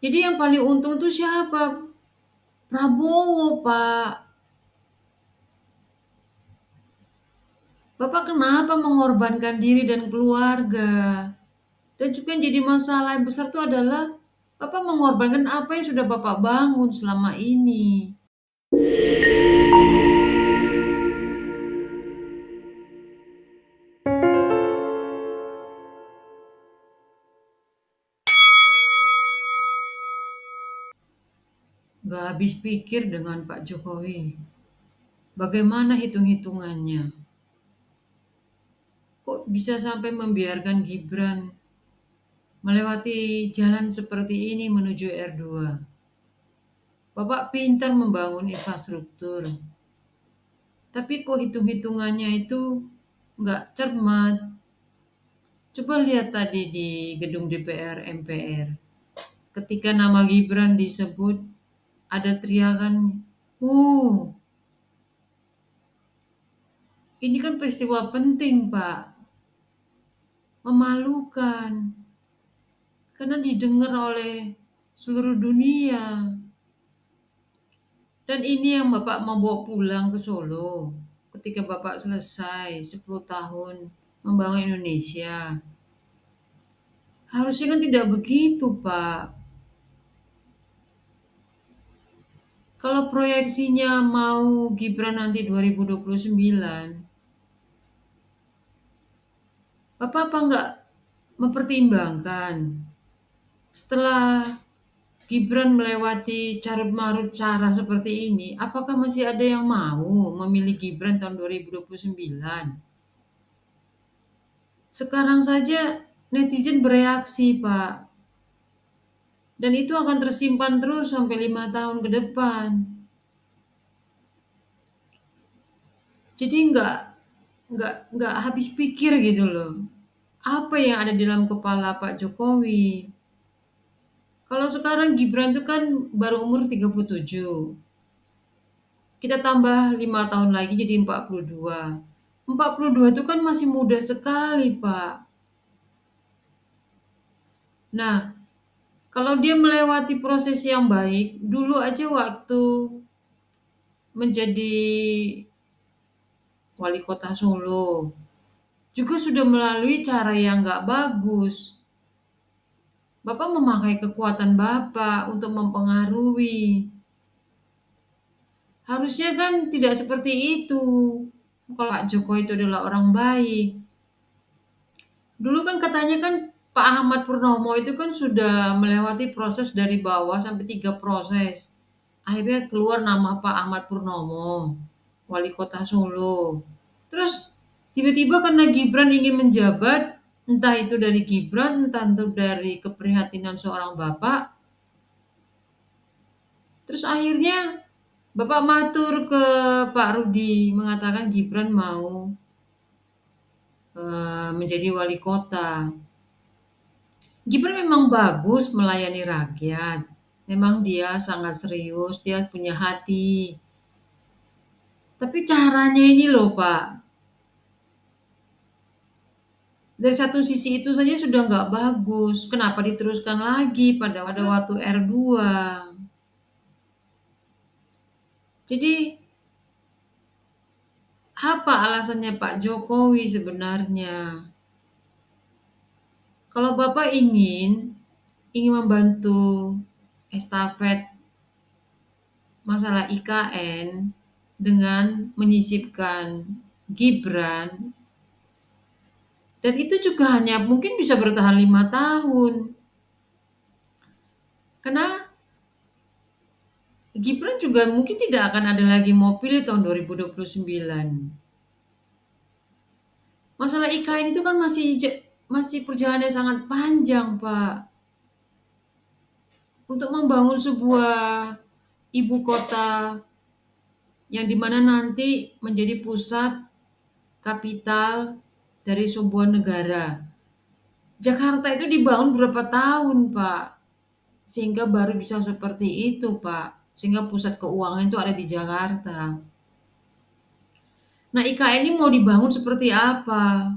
Jadi yang paling untung tuh siapa? Prabowo, Pak. Bapak kenapa mengorbankan diri dan keluarga? Dan juga yang jadi masalah yang besar itu adalah Bapak mengorbankan apa yang sudah Bapak bangun selama ini. Gak habis pikir dengan Pak Jokowi. Bagaimana hitung-hitungannya? Kok bisa sampai membiarkan Gibran melewati jalan seperti ini menuju R2? Bapak pintar membangun infrastruktur. Tapi kok hitung-hitungannya itu nggak cermat. Coba lihat tadi di gedung DPR MPR. Ketika nama Gibran disebut, ada teriakan, ini kan peristiwa penting, Pak. Memalukan. Karena didengar oleh seluruh dunia. Dan ini yang Bapak mau bawa pulang ke Solo. Ketika Bapak selesai 10 tahun membangun Indonesia. Harusnya kan tidak begitu, Pak. Kalau proyeksinya mau Gibran nanti 2029, Bapak apa enggak mempertimbangkan setelah Gibran melewati carut marut cara seperti ini, apakah masih ada yang mau memilih Gibran tahun 2029? Sekarang saja netizen bereaksi, Pak. Dan itu akan tersimpan terus sampai 5 tahun ke depan. Jadi nggak habis pikir gitu loh. Apa yang ada di dalam kepala Pak Jokowi? Kalau sekarang Gibran itu kan baru umur 37. Kita tambah 5 tahun lagi jadi 42. 42 itu kan masih muda sekali, Pak. Nah, kalau dia melewati proses yang baik, dulu aja waktu menjadi wali kota Solo, juga sudah melalui cara yang nggak bagus. Bapak memakai kekuatan Bapak untuk mempengaruhi. Harusnya kan tidak seperti itu. Kalau Pak Jokowi itu adalah orang baik. Dulu kan katanya kan Pak Ahmad Purnomo itu kan sudah melewati proses dari bawah sampai 3 proses. Akhirnya keluar nama Pak Ahmad Purnomo, wali kota Solo. Terus tiba-tiba karena Gibran ingin menjabat, entah itu dari Gibran, entah itu dari keprihatinan seorang bapak, terus akhirnya Bapak matur ke Pak Rudi mengatakan Gibran mau menjadi wali kota. Gibran memang bagus melayani rakyat. Memang dia sangat serius, dia punya hati. Tapi caranya ini loh Pak, dari satu sisi itu saja sudah nggak bagus. Kenapa diteruskan lagi pada waktu R2? Jadi apa alasannya Pak Jokowi sebenarnya? Kalau Bapak ingin membantu estafet masalah IKN dengan menyisipkan Gibran, dan itu juga hanya mungkin bisa bertahan 5 tahun. Karena Gibran juga mungkin tidak akan ada lagi mau pilih tahun 2029. Masalah IKN itu kan masih perjalanan yang sangat panjang, Pak. Untuk membangun sebuah ibu kota yang dimana nanti menjadi pusat kapital dari sebuah negara. Jakarta itu dibangun berapa tahun, Pak? Sehingga baru bisa seperti itu, Pak. Sehingga pusat keuangan itu ada di Jakarta. Nah, IKN ini mau dibangun seperti apa?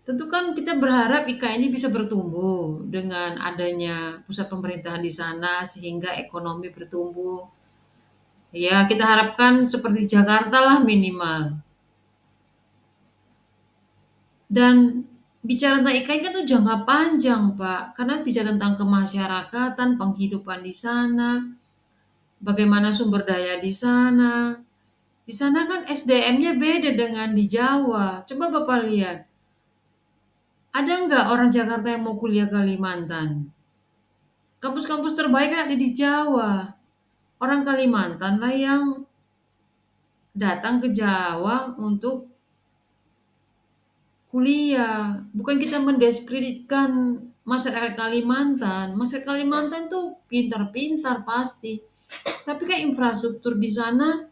Tentu kan kita berharap IKN ini bisa bertumbuh dengan adanya pusat pemerintahan di sana sehingga ekonomi bertumbuh. Ya, kita harapkan seperti Jakarta lah minimal. Dan bicara tentang IKN kan itu jangka panjang, Pak. Karena bicara tentang kemasyarakatan, penghidupan di sana, bagaimana sumber daya di sana. Di sana kan SDM-nya beda dengan di Jawa. Coba Bapak lihat, ada nggak orang Jakarta yang mau kuliah ke Kalimantan? Kampus-kampus terbaik kan ada di Jawa. Orang Kalimantan lah yang datang ke Jawa untuk kuliah. Bukan kita mendiskreditkan masyarakat Kalimantan. Masyarakat Kalimantan tuh pintar-pintar pasti. Tapi kan infrastruktur di sana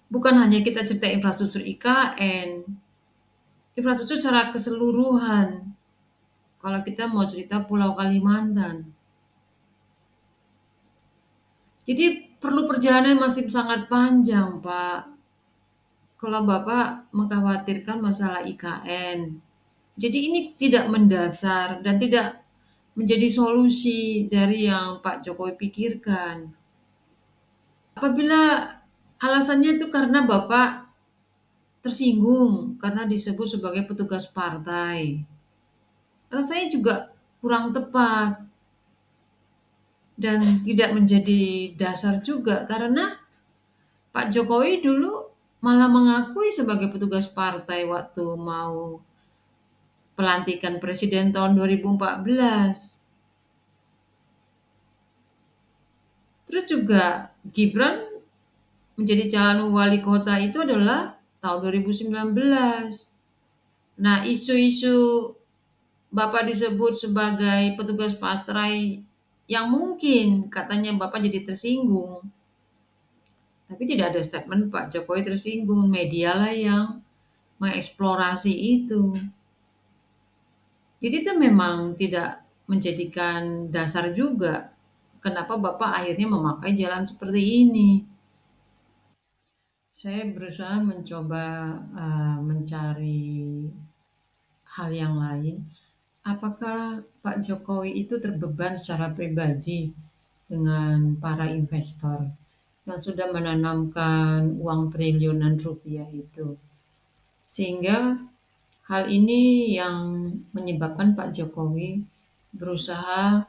bukan hanya kita cerita infrastruktur IKN, infrastruktur secara keseluruhan. Kalau kita mau cerita Pulau Kalimantan. Jadi perlu perjalanan masih sangat panjang, Pak. Kalau Bapak mengkhawatirkan masalah IKN. Jadi ini tidak mendasar dan tidak menjadi solusi dari yang Pak Jokowi pikirkan. Apabila alasannya itu karena Bapak tersinggung karena disebut sebagai petugas partai, rasanya juga kurang tepat dan tidak menjadi dasar juga karena Pak Jokowi dulu malah mengakui sebagai petugas partai waktu mau pelantikan presiden tahun 2014. Terus juga Gibran menjadi calon wali kota itu adalah tahun 2019. Nah, isu-isu Bapak disebut sebagai petugas partai yang mungkin katanya Bapak jadi tersinggung. Tapi tidak ada statement Pak Jokowi tersinggung. Media lah yang mengeksplorasi itu. Jadi itu memang tidak menjadikan dasar juga kenapa Bapak akhirnya memakai jalan seperti ini. Saya berusaha mencoba mencari hal yang lain. Apakah Pak Jokowi itu terbeban secara pribadi dengan para investor yang sudah menanamkan uang triliunan rupiah itu? Sehingga hal ini yang menyebabkan Pak Jokowi berusaha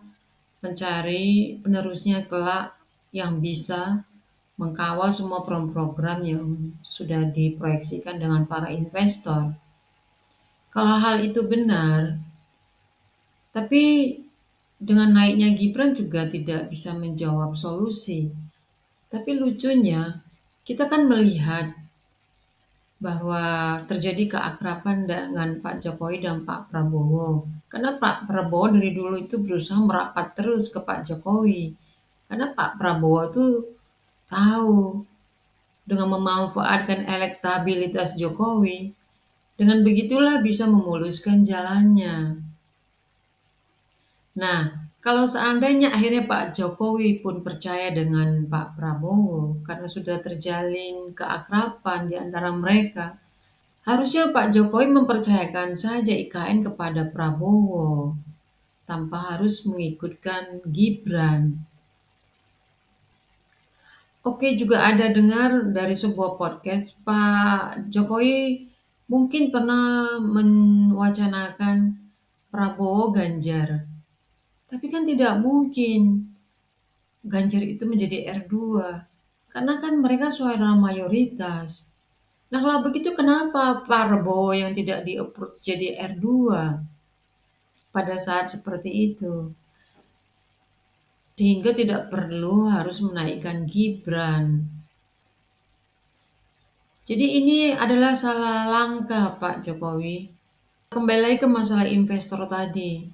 mencari penerusnya kelak yang bisa mengkawal semua program-program yang sudah diproyeksikan dengan para investor. Kalau hal itu benar, tapi dengan naiknya Gibran juga tidak bisa menjawab solusi. Tapi lucunya, kita kan melihat bahwa terjadi keakraban dengan Pak Jokowi dan Pak Prabowo. Karena Pak Prabowo dari dulu itu berusaha merapat terus ke Pak Jokowi. Karena Pak Prabowo itu tahu dengan memanfaatkan elektabilitas Jokowi, dengan begitulah bisa memuluskan jalannya. Nah, kalau seandainya akhirnya Pak Jokowi pun percaya dengan Pak Prabowo karena sudah terjalin keakraban di antara mereka, harusnya Pak Jokowi mempercayakan saja IKN kepada Prabowo tanpa harus mengikutkan Gibran. Oke, juga ada dengar dari sebuah podcast Pak Jokowi mungkin pernah mewacanakan Prabowo Ganjar. Tapi kan tidak mungkin Ganjar itu menjadi R2. Karena kan mereka suara mayoritas. Nah kalau begitu kenapa Prabowo yang tidak di-approve jadi R2 pada saat seperti itu? Sehingga tidak perlu harus menaikkan Gibran. Jadi ini adalah salah langkah Pak Jokowi. Kembali lagi ke masalah investor tadi.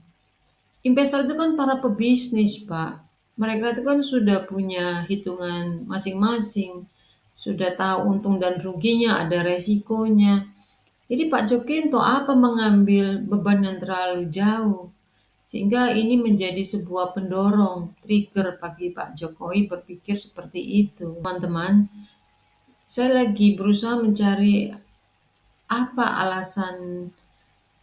Investor itu kan para pebisnis, Pak. Mereka itu kan sudah punya hitungan masing-masing. Sudah tahu untung dan ruginya, ada resikonya. Jadi Pak Jokowi untuk apa mengambil beban yang terlalu jauh? Sehingga ini menjadi sebuah pendorong, trigger bagi Pak Jokowi berpikir seperti itu. Teman-teman, saya lagi berusaha mencari apa alasan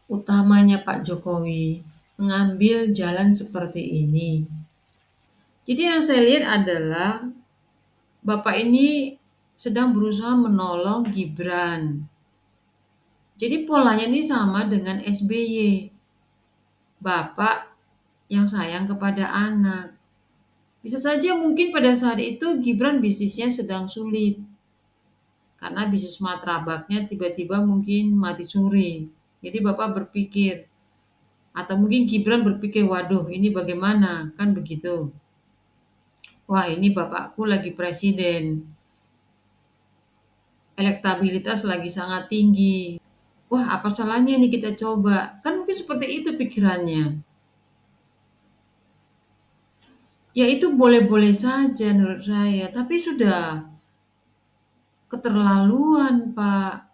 utamanya Pak Jokowi mengambil jalan seperti ini? Jadi yang saya lihat adalah Bapak ini sedang berusaha menolong Gibran. Jadi polanya ini sama dengan SBY, bapak yang sayang kepada anak. Bisa saja mungkin pada saat itu Gibran bisnisnya sedang sulit karena bisnis martabaknya tiba-tiba mungkin mati suri. Jadi bapak berpikir, atau mungkin Gibran berpikir, waduh ini bagaimana, kan begitu. Wah ini bapakku lagi presiden, elektabilitas lagi sangat tinggi. Wah apa salahnya nih kita coba. Kan mungkin seperti itu pikirannya. Ya itu boleh-boleh saja menurut saya, tapi sudah keterlaluan Pak.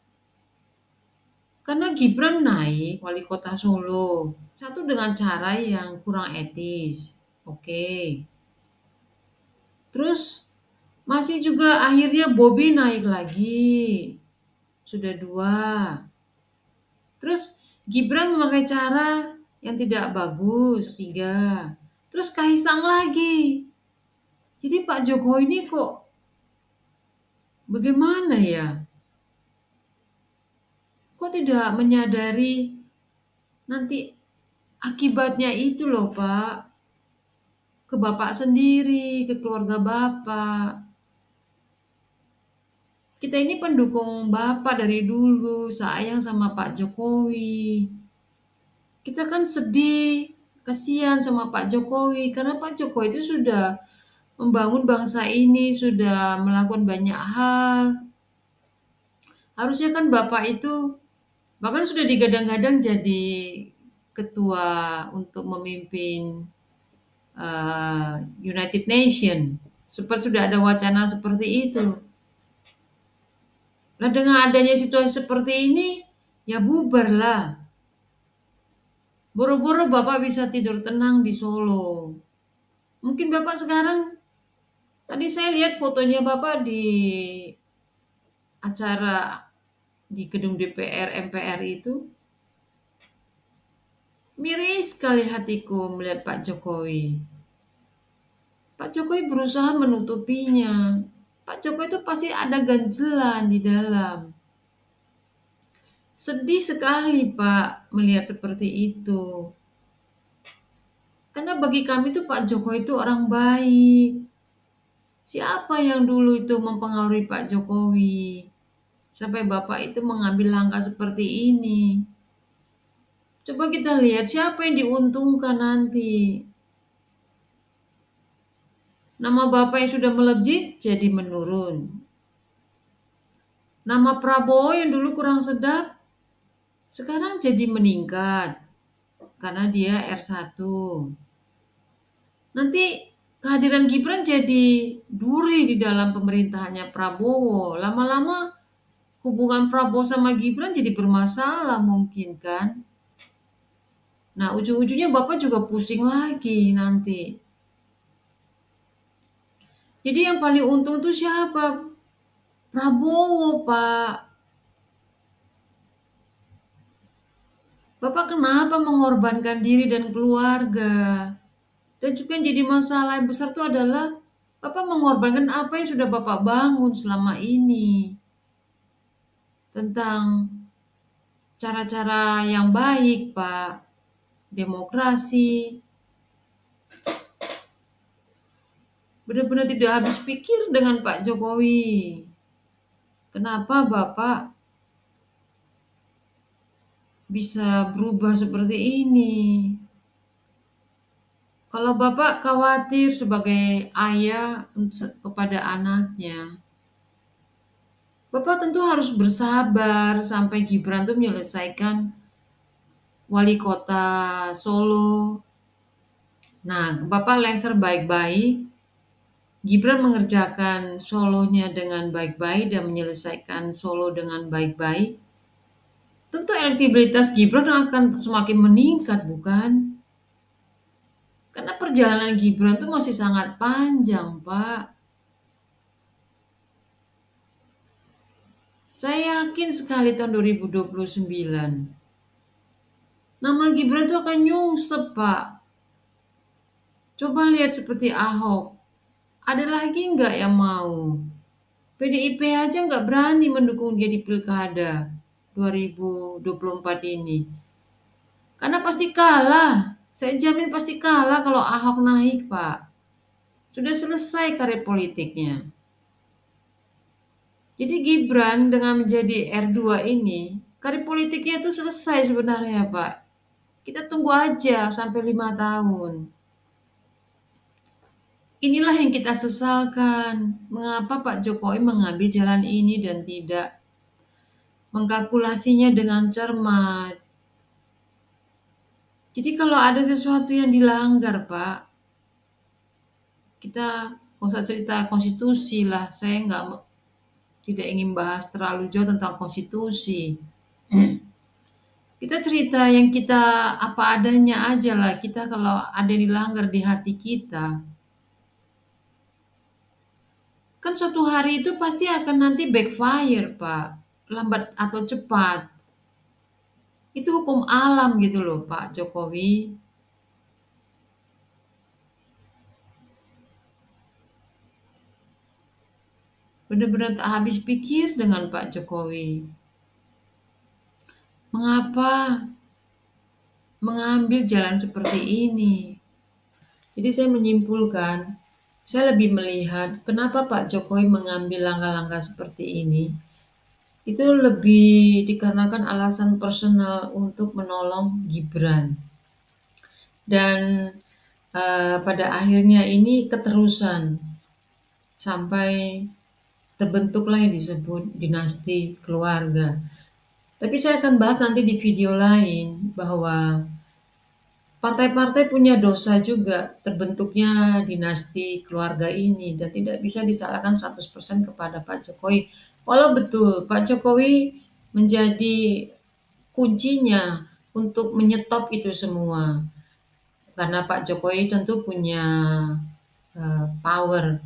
Karena Gibran naik wali kota Solo, satu dengan cara yang kurang etis. Oke. Terus masih juga akhirnya Bobby naik lagi. Sudah dua. Terus Gibran memakai cara yang tidak bagus, tiga. Terus Kaisang lagi. Jadi Pak Jokowi ini kok bagaimana ya? Kok tidak menyadari nanti akibatnya itu loh Pak. Ke Bapak sendiri, ke keluarga Bapak. Kita ini pendukung Bapak dari dulu, sayang sama Pak Jokowi. Kita kan sedih, kasihan sama Pak Jokowi karena Pak Jokowi itu sudah membangun bangsa ini, sudah melakukan banyak hal. Harusnya kan Bapak itu bahkan sudah digadang-gadang jadi ketua untuk memimpin United Nation. Seperti sudah ada wacana seperti itu. Nah dengan adanya situasi seperti ini, ya bubarlah. Boro-boro Bapak bisa tidur tenang di Solo. Mungkin Bapak sekarang, tadi saya lihat fotonya Bapak di acara di gedung DPR MPR itu. Miris sekali hatiku melihat Pak Jokowi. Pak Jokowi berusaha menutupinya. Pak Jokowi itu pasti ada ganjelan di dalam. Sedih sekali Pak melihat seperti itu. Karena bagi kami itu Pak Jokowi itu orang baik. Siapa yang dulu itu mempengaruhi Pak Jokowi? Sampai Bapak itu mengambil langkah seperti ini. Coba kita lihat siapa yang diuntungkan nanti. Nama Bapak yang sudah melejit jadi menurun. Nama Prabowo yang dulu kurang sedap sekarang jadi meningkat karena dia R1. Nanti kehadiran Gibran jadi duri di dalam pemerintahannya Prabowo. Lama-lama hubungan Prabowo sama Gibran jadi bermasalah mungkin kan. Nah ujung-ujungnya Bapak juga pusing lagi nanti. Jadi yang paling untung itu siapa? Prabowo Pak. Bapak kenapa mengorbankan diri dan keluarga? Dan juga yang jadi masalah yang besar itu adalah Bapak mengorbankan apa yang sudah Bapak bangun selama ini. Tentang cara-cara yang baik, Pak. Demokrasi. Benar-benar tidak habis pikir dengan Pak Jokowi. Kenapa Bapak bisa berubah seperti ini? Kalau Bapak khawatir sebagai ayah kepada anaknya, Bapak tentu harus bersabar sampai Gibran tuh menyelesaikan wali kota Solo. Nah, Bapak lengser baik-baik. Gibran mengerjakan Solonya dengan baik-baik dan menyelesaikan Solo dengan baik-baik. Tentu elektabilitas Gibran akan semakin meningkat, bukan? Karena perjalanan Gibran itu masih sangat panjang, Pak. Saya yakin sekali tahun 2029 Nama Gibran itu akan nyungsep, Pak. Coba lihat seperti Ahok. Ada lagi nggak yang mau? PDIP aja nggak berani mendukung dia di Pilkada 2024 ini. Karena pasti kalah. Saya jamin pasti kalah kalau Ahok naik, Pak. Sudah selesai karir politiknya. Jadi Gibran dengan menjadi R2 ini, karir politiknya itu selesai sebenarnya, Pak. Kita tunggu aja sampai 5 tahun. Inilah yang kita sesalkan. Mengapa Pak Jokowi mengambil jalan ini dan tidak mengkalkulasinya dengan cermat. Jadi kalau ada sesuatu yang dilanggar, Pak, kita nggak usah cerita konstitusi lah. Saya tidak ingin bahas terlalu jauh tentang konstitusi. Kita cerita yang kita apa adanya aja lah. Kita kalau ada yang dilanggar di hati kita, kan suatu hari itu pasti akan nanti backfire, Pak. Lambat atau cepat. Itu hukum alam gitu loh, Pak Jokowi. Benar-benar tak habis pikir dengan Pak Jokowi. Mengapa mengambil jalan seperti ini? Jadi saya menyimpulkan, saya lebih melihat kenapa Pak Jokowi mengambil langkah-langkah seperti ini. Itu lebih dikarenakan alasan personal untuk menolong Gibran. Dan pada akhirnya ini keterusan sampai terbentuklah yang disebut dinasti keluarga. Tapi saya akan bahas nanti di video lain bahwa partai-partai punya dosa juga terbentuknya dinasti keluarga ini dan tidak bisa disalahkan 100% kepada Pak Jokowi. Walau betul Pak Jokowi menjadi kuncinya untuk menyetop itu semua. Karena Pak Jokowi tentu punya power,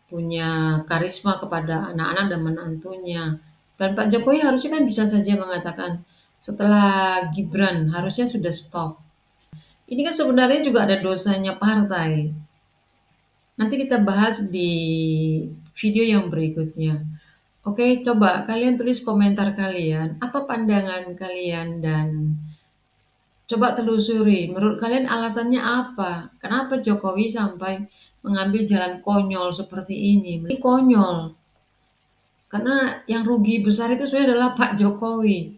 punya karisma kepada anak-anak dan menantunya. Dan Pak Jokowi harusnya kan bisa saja mengatakan setelah Gibran harusnya sudah stop. Ini kan sebenarnya juga ada dosanya partai. Nanti kita bahas di video yang berikutnya. Oke, coba kalian tulis komentar kalian. Apa pandangan kalian dan coba telusuri. Menurut kalian alasannya apa? Kenapa Jokowi sampai mengambil jalan konyol seperti ini? Ini konyol. Karena yang rugi besar itu sebenarnya adalah Pak Jokowi.